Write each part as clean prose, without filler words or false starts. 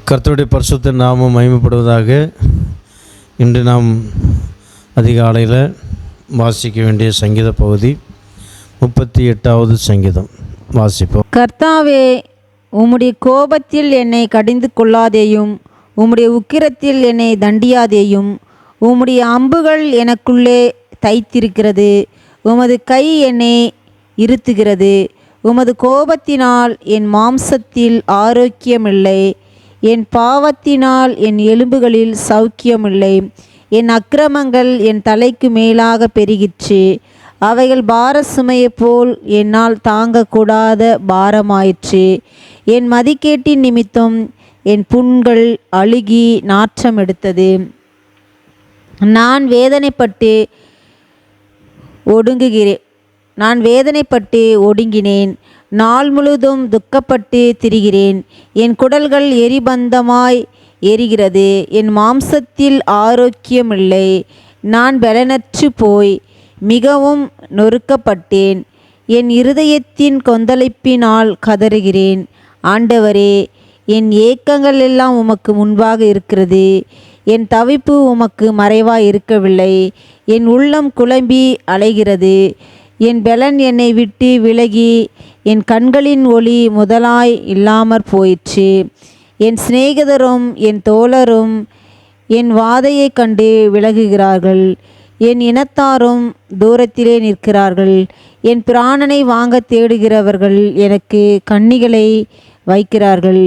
கர்த்தருடைய பரிசுத்த நாமம் மகிமைப்படுவதாக. இன்று நாம் அதிகாலையில் வாசிக்க வேண்டிய சங்கீத பகுதி 38வது சங்கீதம் வாசிப்போம். கர்த்தாவே, உம்முடைய கோபத்தில் என்னை கடிந்து கொள்ளாதேயும், உம்முடைய உக்கிரத்தில் என்னை தண்டியாதேயும். உம்முடைய அம்புகள் எனக்குள்ளே தைத்திருக்கிறது, உமது கை என்னை இருத்துகிறது. உமது கோபத்தினால் என் மாம்சத்தில் ஆரோக்கியமில்லை, என் பாவத்தினால் என் எலும்புகளில் சௌக்கியமில்லை. என் அக்கிரமங்கள் என் தலைக்கு மேலாக பெருகிற்று, அவைகள் பார சுமையைப் போல் என்னால் தாங்கக்கூடாத பாரமாயிற்று. என் மதிக்கேட்டின் நிமித்தம் என் புண்கள் அழுகி நாற்றம் எடுத்தது. நான் வேதனைப்பட்டு ஒடுங்கினேன். நாள் முழுதும் துக்கப்பட்டு திரிகிறேன். என் குடல்கள் எரிபந்தமாய் எரிகிறது, என் மாம்சத்தில் ஆரோக்கியமில்லை. நான் பலனற்று போய் மிகவும் நொறுக்கப்பட்டேன். என் இருதயத்தின் கொந்தளிப்பினால் கதறுகிறேன். ஆண்டவரே, என் ஏக்கங்கள் எல்லாம் உமக்கு முன்பாக இருக்கிறது, என் தவிப்பு உமக்கு மறைவாய் இருக்கவில்லை. என் உள்ளம் குழம்பி அலைகிறது, என் பலன் என்னை விட்டு விலகி என் கண்களின் ஒளி முதலாய் இல்லாமற் போயிற்று. என் சிநேகிதரும் என் தோழரும் என் வாதையை கண்டு விலகுகிறார்கள், என் இனத்தாரும் தூரத்திலே நிற்கிறார்கள். என் பிராணனை வாங்க தேடுகிறவர்கள் எனக்கு கண்ணிகளை வைக்கிறார்கள்.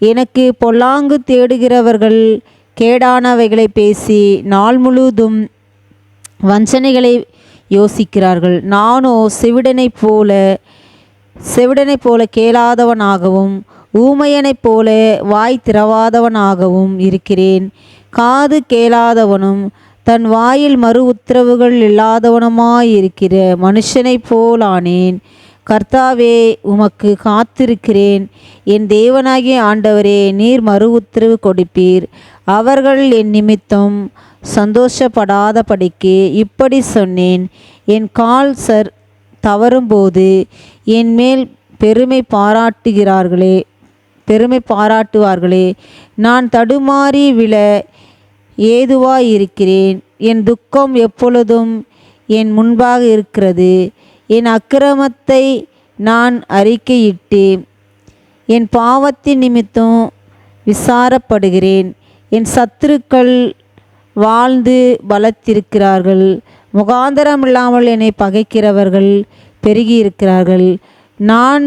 எனக்கு பொல்லாங்கு தேடுகிறவர்கள் கேடானவைகளை பேசி நாள் முழுதும் வஞ்சனைகளை யோசிக்கிறார்கள். நானோ செவிடனைப் போல கேளாதவனாகவும் ஊமையனைப் போல வாய் திறவாதவனாகவும் இருக்கிறேன். காது கேளாதவனும் தன் வாயில் மறு உத்தரவுகள் இல்லாதவனுமாயிருக்கிற மனுஷனைப் போலானேன். கர்த்தாவே, உமக்கு காத்திருக்கிறேன். என் தேவனாகிய ஆண்டவரே, நீர் மறு உத்தரவு கொடுப்பீர். அவர்கள் என் நிமித்தம் சந்தோஷப்படாதபடிக்கு இப்படி சொன்னேன். என் கால் தவறும்போது என் மேல் பெருமை பாராட்டுவார்களே. நான் தடுமாறி விழ ஏதுவாயிருக்கிறேன். என் துக்கம் எப்பொழுதும் என் முன்பாக இருக்கிறது. என் அக்கிரமத்தை நான் அறிக்கையிட்டு என் பாவத்தின் நிமித்தம் விசாரப்படுகிறேன். என் சத்துருக்கள் வாழ்ந்து பலத்திருக்கிறார்கள். முகாந்தரமில்லாமல் என்னை பகைக்கிறவர்கள் பெருகியிருக்கிறார்கள். நான்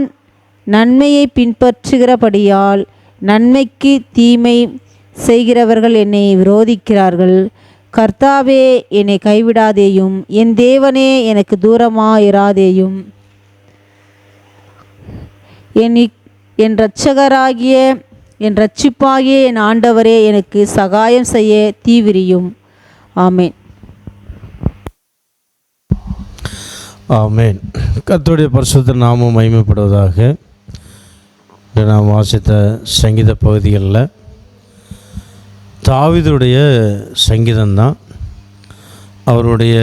நன்மையை பின்பற்றுகிறபடியால் நன்மைக்கு தீமை செய்கிறவர்கள் என்னை விரோதிக்கிறார்கள். கர்த்தாவே, என்னை கைவிடாதேயும், என் தேவனே, எனக்கு தூரமாயிராதேயும். என் இரட்சிப்பாகிய என் ஆண்டவரே, எனக்கு சகாயம் செய்ய தீவிரியும். ஆமேன். ஆமேன். கர்த்தருடைய பரிசுத்த நாமம் மகிமைப்படுவதாக. நாம் வாசித்த சங்கீத பகுதிகளில் தாவீதுடைய சங்கீதம்தான். அவருடைய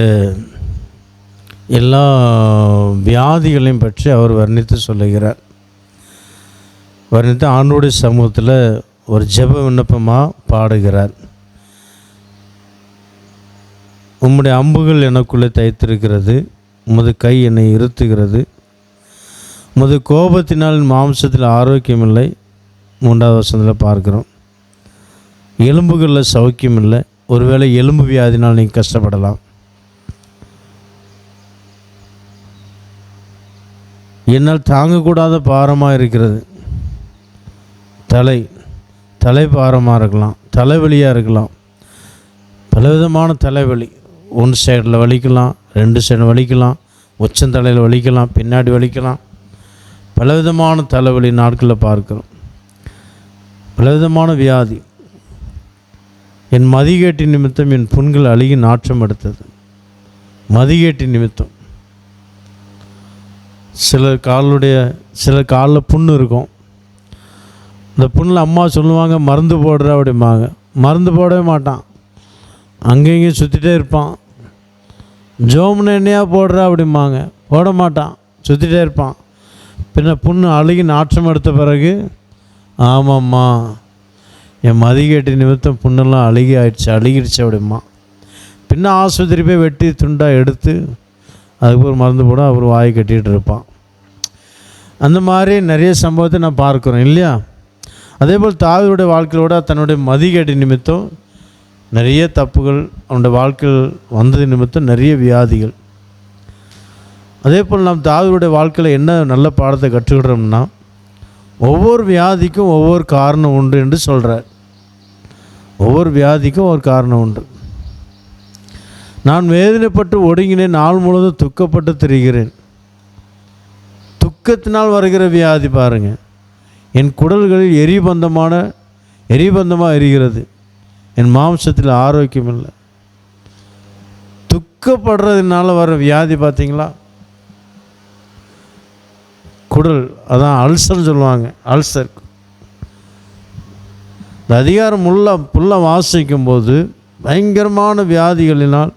எல்லா வியாதிகளையும் பற்றி அவர் வர்ணித்து சொல்லுகிறார். வர்ணித்து ஆண்டவருடைய சமூகத்தில் ஒரு ஜெப விண்ணப்பமாக பாடுகிறார். உம்முடைய அம்புகள் எனக்குள்ளே தைத்திருக்கிறது, உமது கை என்னை இருத்துகிறது. உமது கோபத்தினால் மாம்சத்தில் ஆரோக்கியமில்லை. 3வது வசனத்தில் பார்க்குறோம். எலும்புகளில் சௌக்கியம் இல்லை. ஒருவேளை எலும்பு வியாதினால் நீங்கள் கஷ்டப்படலாம். என்னால் தாங்கக்கூடாத பாரமாக இருக்கிறது. தலை பாரமாக இருக்கலாம், தலைவலியாக இருக்கலாம். பலவிதமான தலைவலி. ஒன்று சைடில் வலிக்கலாம், 2 சைடு வலிக்கலாம், உச்சந்தலையில் வலிக்கலாம், பின்னாடி வலிக்கலாம். பலவிதமான தலைவலி நாட்களில் பார்க்கிறோம். பலவிதமான வியாதி. என் மதிகேட்டின் நிமித்தம் என் புண்கள் அழுகி நாற்றம் எடுத்தது. மதிகேட்டின் நிமித்தம் சிலர் காலில் புண்ணு இருக்கும். இந்த புண்ணில் அம்மா சொல்லுவாங்க, மருந்து போடுற அப்படிம்பாங்க. மருந்து போடவே மாட்டான், அங்கேயும் சுற்றிட்டே இருப்பான். ஜோமுன்னு எண்ணெயாக போடுற அப்படிம்பாங்க, போட மாட்டான், சுற்றிட்டே இருப்பான். பின்ன புண்ணு அழுகி நாற்றம் எடுத்த பிறகு, ஆமாம்மா என் மதிகேட்டு நிமித்தம் புண்ணெல்லாம் அழுகிடுச்சு அப்படிமா. பின்ன ஆஸ்பத்திரி போய் வெட்டி துண்டாக எடுத்து அதுக்கப்புறம் மருந்து போட அவர் வாயை கட்டிகிட்டு இருப்பான். அந்த மாதிரி நிறைய சம்பவத்தை நான் பார்க்குறோம் இல்லையா? அதே போல் தாவீதுடைய வாழ்க்கையோட தன்னுடைய மதிகேட்டு நிமித்தம் நிறைய தப்புகள் அவனுடைய வாழ்க்கையில் வந்தது நிமித்தம் நிறைய வியாதிகள். அதே போல் நாம் தாவீதுடைய வாழ்க்கையில் என்ன நல்ல பாடத்தை கற்றுக்கிட்டோம்னா, ஒவ்வொரு வியாதிக்கும் ஒவ்வொரு காரணம் உண்டு என்று சொல்கிறார். ஒவ்வொரு வியாதிக்கும் ஒரு காரணம் உண்டு. நான் வேதனைப்பட்டு ஒடுங்கினேன், நாள் முழுவதும் துக்கப்பட்டு திரிகிறேன். துக்கத்தினால் வருகிற வியாதி பாருங்கள். என் குடல்களில் எரிபந்தமாக எரிகிறது, என் மாம்சத்தில் ஆரோக்கியம் இல்லை. துக்கப்படுறதுனால வர வியாதி பார்த்தீங்களா? குடல், அதான் அல்சர்னு சொல்லுவாங்க. அல்சர் இந்த அதிகாரம் ஃபுல்லாக வாசிக்கும்போது பயங்கரமான வியாதிகளினால்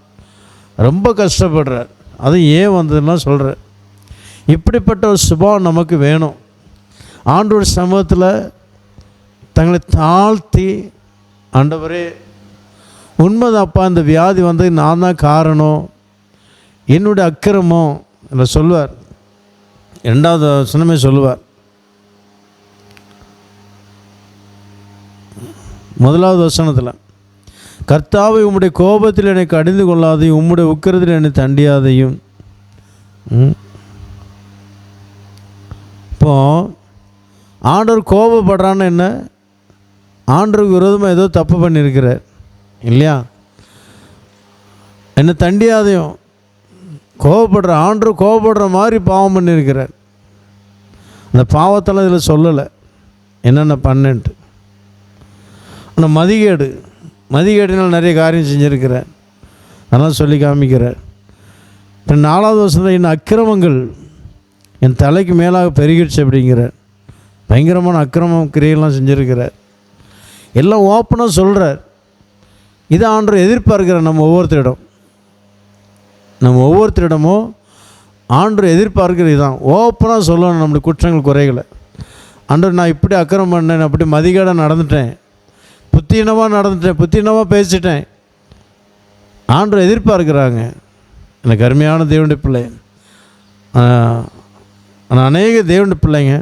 ரொம்ப கஷ்டப்படுறார். அது ஏன் வந்ததுன்னா சொல்கிறார். இப்படிப்பட்ட ஒரு சுபாவம் நமக்கு வேணும். ஆண்டவர் சமூகத்தில் தங்களை தாழ்த்தி, ஆண்டவரே உண்மைதான்ப்பா, இந்த வியாதி வந்து நான் தான் காரணம், என்னுடைய அக்கிரமம் என்று சொல்லுவார். 2வது வசனமே சொல்லுவார். 1வது வசனத்தில், கர்த்தாவை உம்முடைய கோபத்தில் என்னை கடிந்து கொள்ளாதையும் உம்முடைய உக்கிரத்தில் என்னை தண்டியாதையும். இப்போ ஆண்டவர் கோபப்படுறான்னு என்ன? ஆண்டவருக்கு விரோதமாக ஏதோ தப்பு பண்ணியிருக்கிறார் இல்லையா? என்னை தண்டியாதையும் கோபப்படுற ஆண்டவர் கோபப்படுற மாதிரி பாவம் பண்ணியிருக்கிறார். அந்த பாவத்தெல்லாம் இதில் சொல்லலை என்னென்ன பண்ணேன்ட்டு. ஆனால் மதிகேடினால் நிறைய காரியம் செஞ்சுருக்கிறார், அதெல்லாம் சொல்லி காமிக்கிறார். இப்போ 4வது வருஷத்தில் என் அக்கிரமங்கள் என் தலைக்கு மேலாக பெருகிடுச்சு அப்படிங்கிறார். பயங்கரமான அக்கிரமம் கிரியெல்லாம் செஞ்சுருக்கிறார். எல்லாம் ஓப்பனாக சொல்கிறார். இதை ஆண்டவர் எதிர்பார்க்கிறார். நம்ம ஒவ்வொருத்தரிடமும் ஆண்டவர் எதிர்பார்க்கிறது இதுதான். ஓப்பனாக சொல்லணும் நம்மளுடைய குற்றங்கள் குறைகளை. ஆண்டவர் நான் இப்படி அக்கிரமம் பண்ணேன், அப்படி மதிகேடாக நடந்துட்டேன், புத்தினமாக பேசிட்டேன். ஆண்டவர் எதிர்பார்க்கிறாங்க. எனக்கு அருமையான தேவனுடைய பிள்ளை. ஆனால் அநேக தேவனுடைய பிள்ளைங்க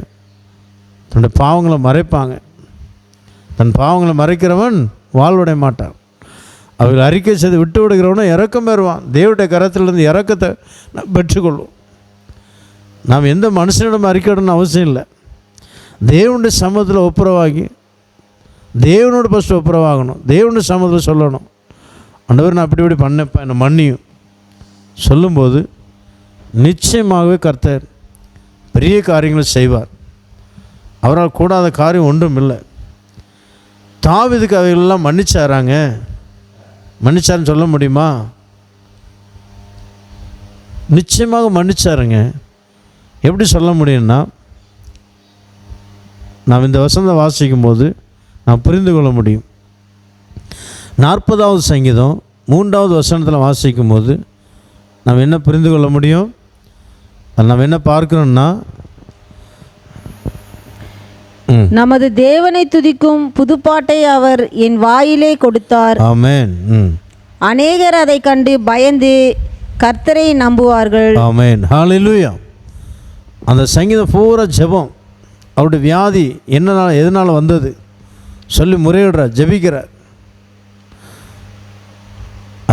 தன்னுடைய பாவங்களை மறைப்பாங்க. தன் பாவங்களை மறைக்கிறவன் வாழ்வடைய மாட்டான். அவர்கள் அறிக்கை செய்து விட்டு விடுகிறவனும் இறக்கம் பெறுவான். தேவனுடைய கரத்திலிருந்து இறக்கத்தை பெற்றுக்கொள்வோம். நாம் எந்த மனுஷனிடம் அறிக்கையிடணும்னு அவசியம் இல்லை. தேவனுடைய சமூகத்தில் ஒப்புரவாகி, தேவனோட ஃபஸ்ட்டு ஒப்புரவாகணும். தேவனுடைய சமூகத்தில் சொல்லணும், ஆண்டவர் நான் அப்படி பண்ணப்பா, என்னை மன்னியும் சொல்லும்போது நிச்சயமாகவே கர்த்தர் பெரிய காரியங்களை செய்வார். அவரால் கூடாத காரியம் ஒன்றும் இல்லை. தாவீதுக்கு அவைகளெல்லாம் மன்னிச்சாருன்னு சொல்ல முடியுமா? நிச்சயமாக மன்னிச்சாருங்க. எப்படி சொல்ல முடியும்னா, நாம் இந்த வசனத்தை வாசிக்கும் போது நாம் புரிந்து கொள்ள முடியும். 40வது சங்கீதம் 3வது வசனத்தில் வாசிக்கும் போது நாம் என்ன புரிந்து கொள்ள முடியும்? நாம் என்ன பார்க்கிறோம்னா, நமது தேவனை துதிக்கும் புதுப்பாட்டை அவர் என் வாயிலே கொடுத்தார். ஆமென். அநேகர் அதை கண்டு பயந்து கர்த்தரை நம்புவார்கள். ஆமென். ஹல்லேலூயா. அந்த சங்கீதம் பூரா ஜெபம். அவருடைய வியாதி எதனால் வந்தது சொல்லி முறையிடுறார், ஜெபிக்கிறார்,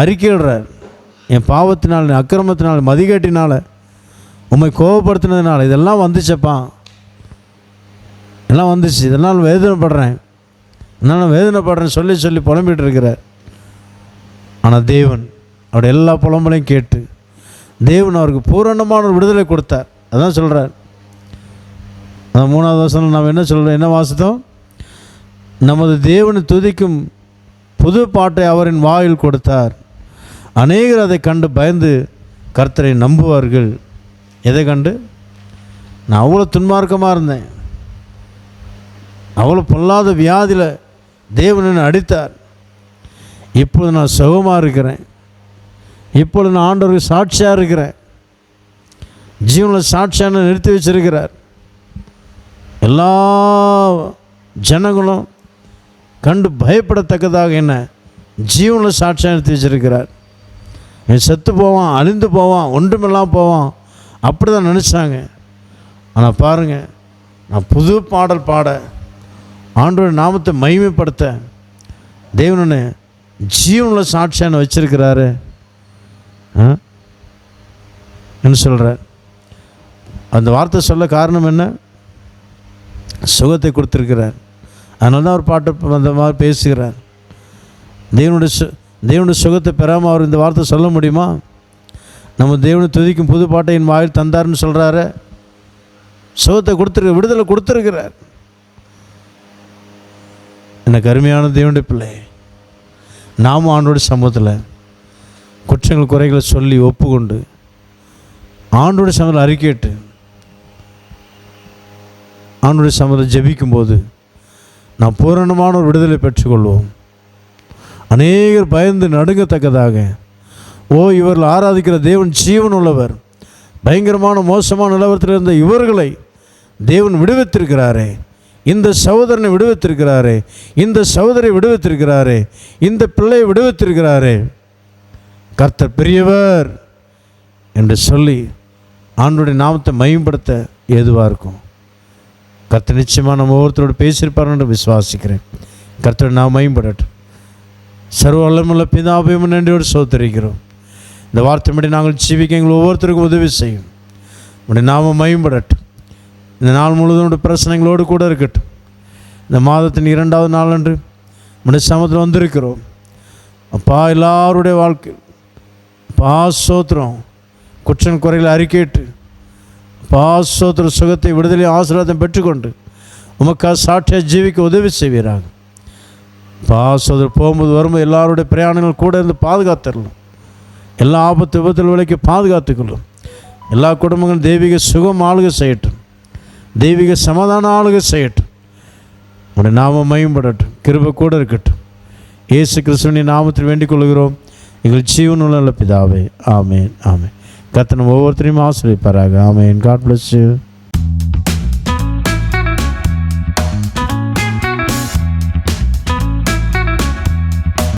அறிக்கையிடுறார். என் பாவத்தினால், என் அக்கிரமத்தினால், மதிகேட்டினால், உம்மை கோபப்படுத்தினதுனால இதெல்லாம் வந்துச்சப்பா, எல்லாம் வந்துச்சு, இதனால் வேதனைப்படுறேன் சொல்லி புலம்பிகிட்டு இருக்கிறார். ஆனால் தேவன் அவருடைய எல்லா புலம்பலையும் கேட்டு தேவன் அவருக்கு பூரணமான ஒரு விடுதலை கொடுத்தார். அதான் சொல்கிறார். அதான் 3வது வசனம் நாம் என்ன சொல்கிறோம், என்ன வாசித்தோம்? நமது தேவனை துதிக்கும் புது பாட்டை அவரின் வாயில் கொடுத்தார். அநேகர் அதை கண்டு பயந்து கர்த்தரை நம்புவார்கள். எதை கண்டு? நான் அவ்வளோ துன்மார்க்கமாக இருந்தேன், அவ்வளோ பொல்லாத வியாதியில் தேவன் அடித்தார், இப்பொழுது நான் சுகமாக இருக்கிறேன், இப்பொழுது நான் ஆண்டவருக்கு சாட்சியாக இருக்கிறேன், ஜீவனில் சாட்சியான நிறுத்தி வச்சிருக்கிறார். எல்லா ஜனங்களும் கண்டு பயப்படத்தக்கதாக என்ன ஜீவனில் சாட்சியாக எடுத்து வச்சிருக்கிறார். என் செத்து போவான், அழிந்து போவான், ஒன்றுமெல்லாம் போவான், அப்படி தான் நினச்சாங்க. ஆனால் பாருங்கள், நான் புது பாடல் பாட, ஆண்டவருடைய நாமத்தை மகிமைப்படுத்த தேவனே ஜீவனில் சாட்சியான வச்சிருக்கிறாரு என்ன சொல்கிறார். அந்த வார்த்தை சொல்ல காரணம் என்ன? சுகத்தை கொடுத்துருக்கிறார். அதனால தான் அவர் பாட்டு அந்த மாதிரி பேசுகிறார். தேவனுடைய சுகத்தை பெறாமல் அவர் இந்த வார்த்தை சொல்ல முடியுமா? நம்ம தேவனை துதிக்கும் புது பாட்டை என் வாயில் தந்தார்னு சொல்கிறாரு. சுகத்தை கொடுத்துருக்க, விடுதலை கொடுத்துருக்கிறார். எனக்கு அருமையான தேவனுடைய பிள்ளை, நாமும் ஆண்டோடைய சமூகத்தில் குற்றங்கள் குறைகளை சொல்லி ஒப்புக்கொண்டு ஆண்டோடைய சமூகத்தில் அறிக்கையிட்டு ஆண்டோடைய சமூகத்தில் ஜெபிக்கும்போது நாம் பூரணமான ஒரு விடுதலை பெற்றுக்கொள்வோம். அநேகர் பயந்து நடுங்கத்தக்கதாக, ஓ இவர்கள் ஆராதிக்கிற தேவன் ஜீவன் உள்ளவர், பயங்கரமான மோசமான நிலவரத்தில் இருந்த இவர்களை தேவன் விடுவித்திருக்கிறாரே, இந்த சகோதரனை விடுவித்திருக்கிறாரே, இந்த சகோதரை விடுவித்திருக்கிறாரே, இந்த பிள்ளையை விடுவித்திருக்கிறாரே, கர்த்தர் பெரியவர் என்று சொல்லி ஆண்டவருடைய நாமத்தை மகிமைப்படுத்த ஏதுவாக இருக்கும். கர்த்தர் நிச்சயமாக நம்ம ஒவ்வொருத்தரோடு பேசியிருப்பார் என்று விசுவாசிக்கிறேன். கர்த்தர் நாம் மகிமைப்படட்டும். சர்வ வல்லமையுள்ள பிதாவே நன்றியோடு ஸ்தோத்திரிக்கிறோம். இந்த வார்த்தைப்படி நாங்கள் ஜீவிக்க எங்கள் ஒவ்வொருத்தருக்கும் உதவி செய்யும். உடைய நாம மகிமைப்படட்டும். இந்த நாள் முழுவதும் பிரச்சனைகளோடு கூட இருக்கட்டும். இந்த மாதத்தின் 2வது நாள் அன்று உடைய சமத்தில் வந்திருக்கிறோம். அப்பா, எல்லாருடைய வாழ்க்கை அப்பா ஸ்தோத்திரம், குற்றம் குறைகளை அறிக்கையிட்டு அப்பா ஸ்தோத்திர சுகத்தை, விடுதலை, ஆசீர்வாதம் பெற்றுக்கொண்டு உமக்காக சாட்சியாக ஜீவிக்க உதவி செய்வீராக. அப்பா சோதர் போகும்போது வரும்போது எல்லாருடைய பிரயாணங்கள் கூட இருந்து பாதுகாத்துடலாம். எல்லா ஆபத்து விபத்தில் விலைக்கு பாதுகாத்துக்கொள்ளும். எல்லா குடும்பங்களும் தெய்வீக சுகம் ஆளுகை செய்யட்டும், தெய்வீக சமாதான ஆளுகை செய்யட்டும். உடைய நாமம் மகிமைப்படட்டும், கிருபை கூட இருக்கட்டும். இயேசு கிறிஸ்துவின் நாமத்தில் வேண்டிக் கொள்கிறோம் எங்கள் ஜீவனுள்ள பிதாவே. ஆமேன், ஆமேன். கர்த்தர் ஒவ்வொருத்தரையும் ஆசீர்வதிப்பாராக. ஆமேன். God bless you.